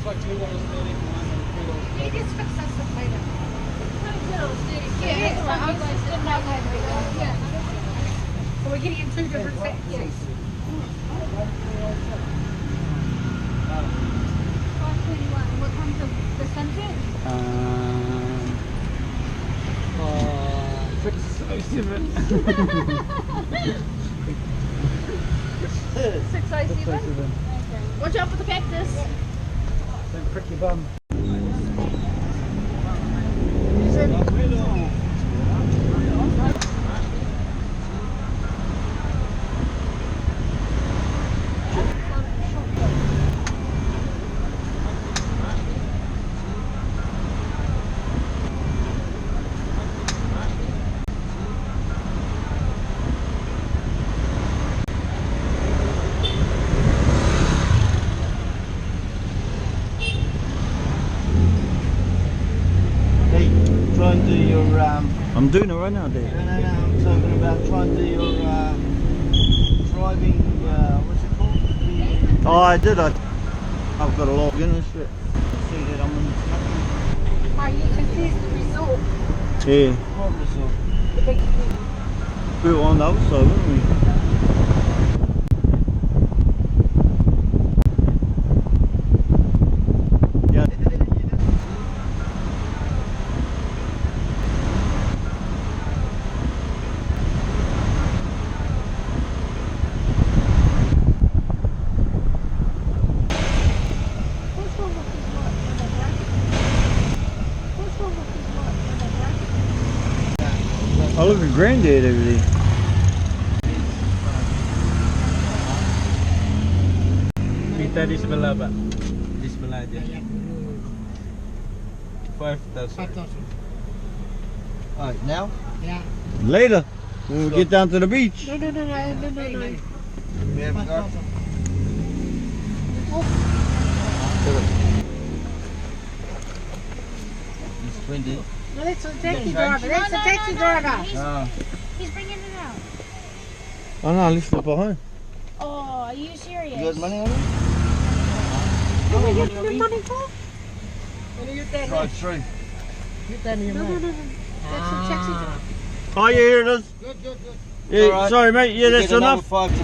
like $2.30 for $3. You just fix us some later. Yeah, so we're getting in two different sections. 5:21. What time's the sunset? 6:07. 6:07. Watch out for the cactus. Don't prick your bum. Try and do your I'm doing it right now, Dave. no, I'm talking about try and do your driving what's it called? Oh, I did. I've got to log in and shit. See that I'm in the Oh, you can see the resort. Yeah. What resort? The big We were on the other side, weren't we? Yeah. What's wrong with this light in the back? What's wrong with this light in the back? I look at Granddad over there. Kita di sebelah, Pak. Di sebelah aja. 5,000. Alright, now? Yeah. Later, when we get down to the beach. No. We haven't got It's 20. No, that's a taxi driver. That's a taxi driver. He's bringing it out. Oh no, I left it behind. Oh, are you serious? You got money on it? What are we getting the money for? Drive through. No. That's a taxi driver. Oh yeah, here it is. Good. Yeah, Alright. sorry mate, yeah, You that's get another enough. 5 to the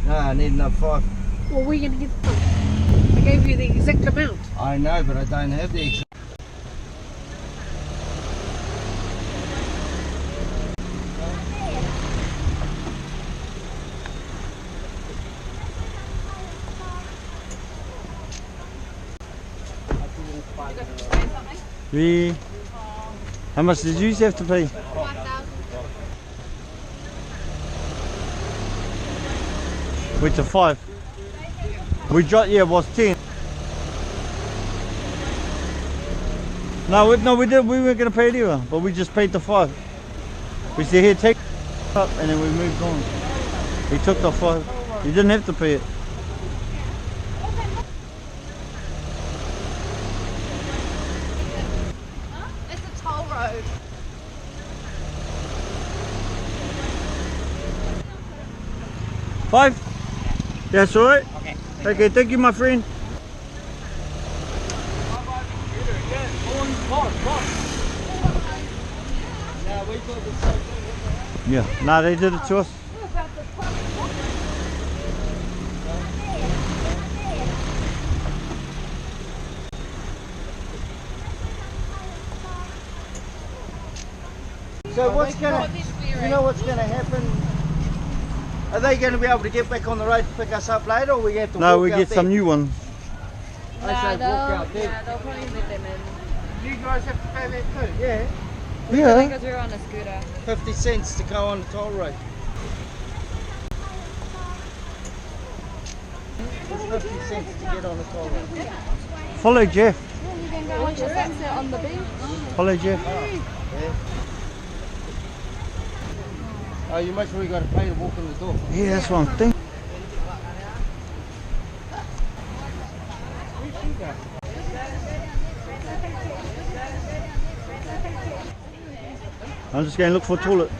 No, I need another 5. Well, we're going to get the I gave you the exact amount. I know, but I don't have the extra. We. How much did you have to pay? 5,000. Went to 5. We dropped, yeah, it was 10. No, we did. We weren't gonna pay it either, but we just paid the 5. We said here, take it up, and then we moved on. We took the 5. You didn't have to pay it. It's a toll road. Five? That's all right. Okay, thank you, my friend. Yeah, nah, they did it to us. So what's gonna, you know what's gonna happen? Are they gonna be able to get back on the road to pick us up later, or we have to No, walk we out get there? some new ones. I say walk out there. Yeah, they'll probably let them in. You guys have to pay that too? Yeah. Yeah. Because we're on a scooter. 50 cents to go on the toll road. It's 50 cents to get on the toll road. Follow Jeff. You can go watch the sunset on the beach. Follow Jeff. Yeah. Oh, you make sure you got to pay to walk in the door. Yeah, that's one thing. Where'd she go? I'm just going to look for a toilet.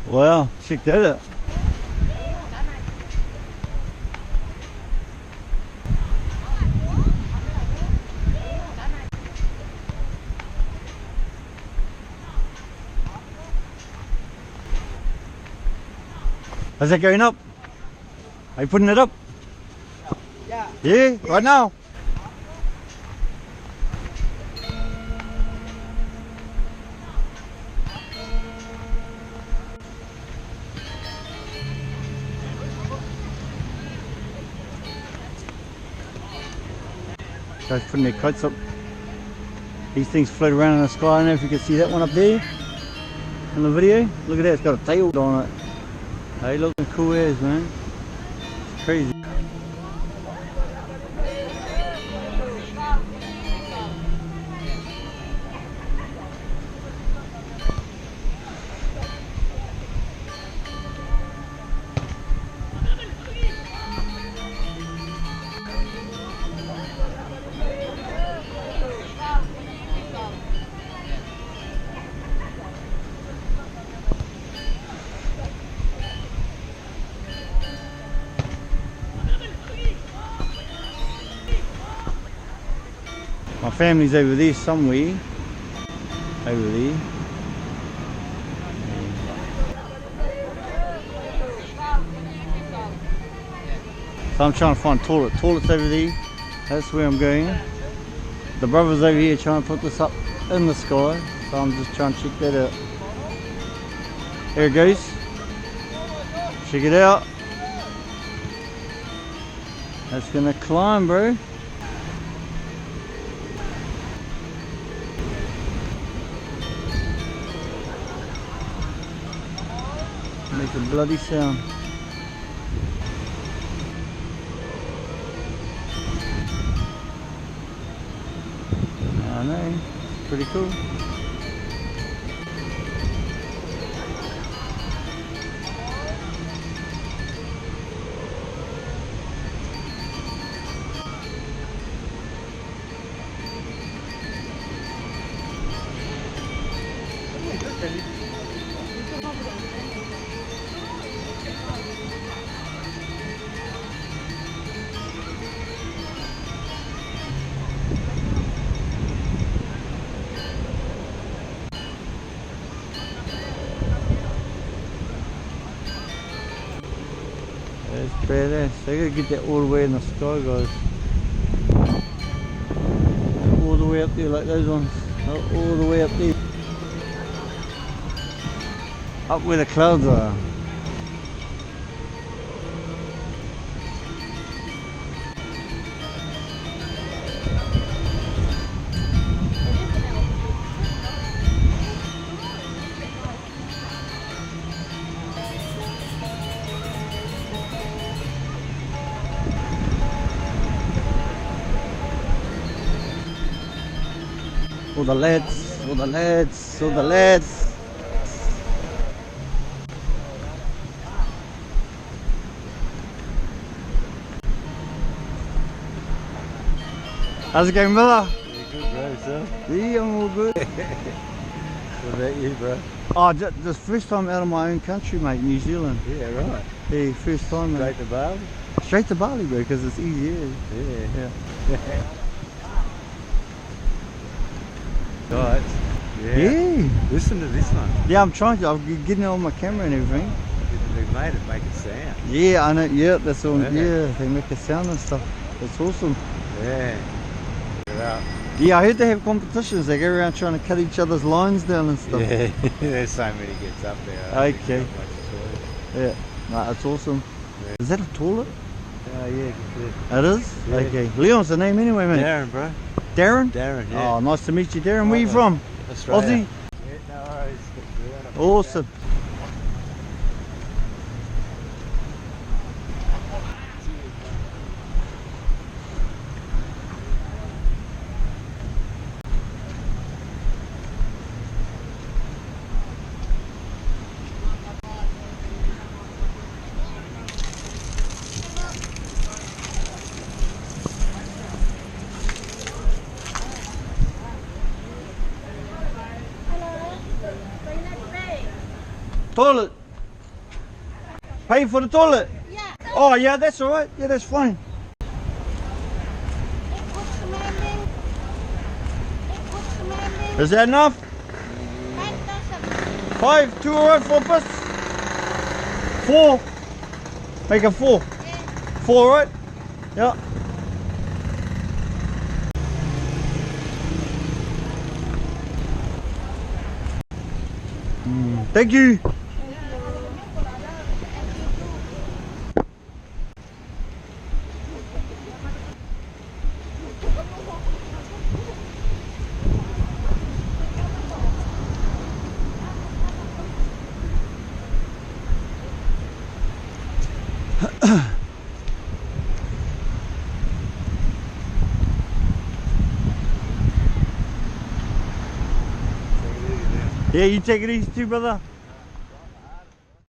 Wow, check that out. Is that going up? Are you putting it up? Yeah. Yeah, right now. Guys putting their coats up. These things float around in the sky. I don't know if you can see that one up there in the video. Look at that, it's got a tail on it. Hey, looking cool as, man. It's crazy. My family's over there somewhere. Over there. So I'm trying to find toilet. Toilet's over there. That's where I'm going. The brother's over here trying to put this up in the sky. So I'm just trying to check that out. There it goes. Check it out. That's gonna climb, bro. Make a bloody sound. I know, pretty cool. That's badass. I gotta get that all the way in the sky, guys. All the way up there like those ones. All the way up there. Up where the clouds are. All the lads, all the lads, all the lads. How's it going, brother? Yeah, good, bro. So, Yeah, I'm all good. what about you, bro? Oh, just first time out of my own country, mate, New Zealand. Yeah, right. Yeah, first time, mate. Straight to Bali? Straight to Bali, bro, because it's easier. Yeah. Yeah. Right. Yeah. Yeah. Listen to this one. Yeah, I'm trying to. I'm getting it on my camera and everything. They've made it make a sound. Yeah, I know. Yeah, that's all. Yeah. Yeah, they make a sound and stuff. That's awesome. Yeah. Check it out. Yeah, I heard they have competitions. They go around trying to cut each other's lines down and stuff. Yeah. There's so many gets up there. I don't think Okay. there's much choice. Yeah. No, that's awesome. Yeah. Is that a toilet? Oh, yeah, good. It is? Yeah. Okay. Leon's the name anyway, mate. Darren, bro. Darren? Darren, yeah. Oh, nice to meet you, Darren. Where you from? Australia. Aussie? Yeah, no worries. Awesome. Toilet. Pay for the toilet? Yeah. Oh, yeah, that's all right. Yeah, that's fine. What's the manding? What's the manding? Is that enough? 5,000. 5, 2 all right for a bus? 4. Make it 4. Yeah. 4, right? Yeah. Thank you. Yeah, you take it easy too, brother.